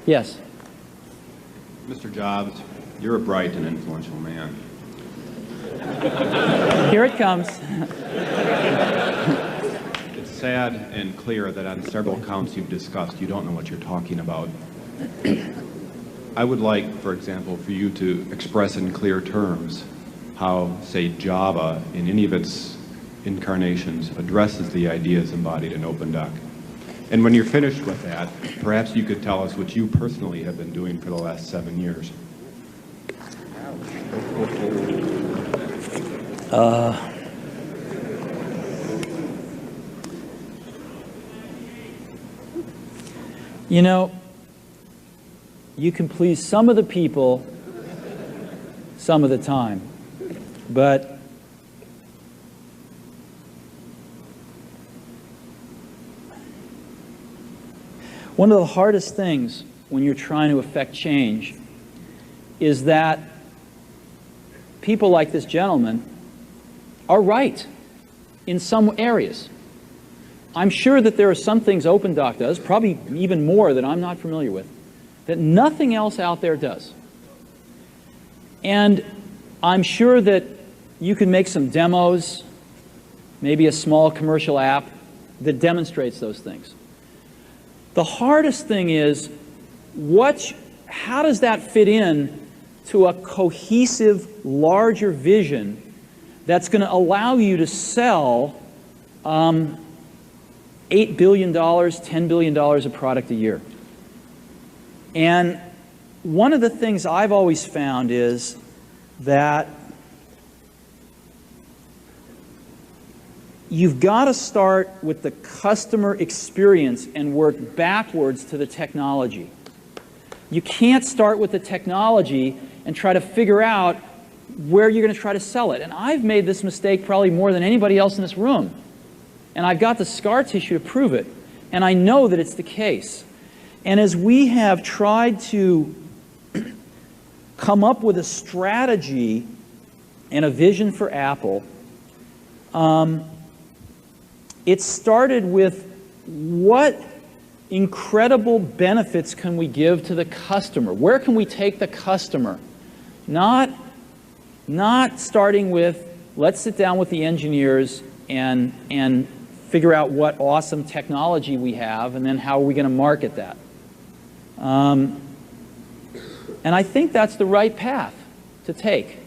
Yes. Mr. Jobs, you're a bright and influential man. Here it comes. It's sad and clear that on several counts you've discussed, you don't know what you're talking about. I would like, for example, for you to express in clear terms how, say, Java, in any of its incarnations, addresses the ideas embodied in OpenDoc. And when you're finished with that, perhaps you could tell us what you personally have been doing for the last 7 years. You know, you can please some of the people some of the time, but one of the hardest things when you're trying to affect change is that people like this gentleman are right in some areas. I'm sure that there are some things OpenDoc does, probably even more that I'm not familiar with, that nothing else out there does. And I'm sure that you can make some demos, maybe a small commercial app that demonstrates those things. The hardest thing is, how does that fit in to a cohesive, larger vision that's going to allow you to sell $8 billion, $10 billion of product a year? And one of the things I've always found is that you've got to start with the customer experience and work backwards to the technology. You can't start with the technology and try to figure out where you're going to try to sell it. And I've made this mistake probably more than anybody else in this room. And I've got the scar tissue to prove it. And I know that it's the case. And as we have tried to come up with a strategy and a vision for Apple, it started with what incredible benefits can we give to the customer? Where can we take the customer? Not starting with, let's sit down with the engineers and figure out what awesome technology we have, and then how are we going to market that? And I think that's the right path to take.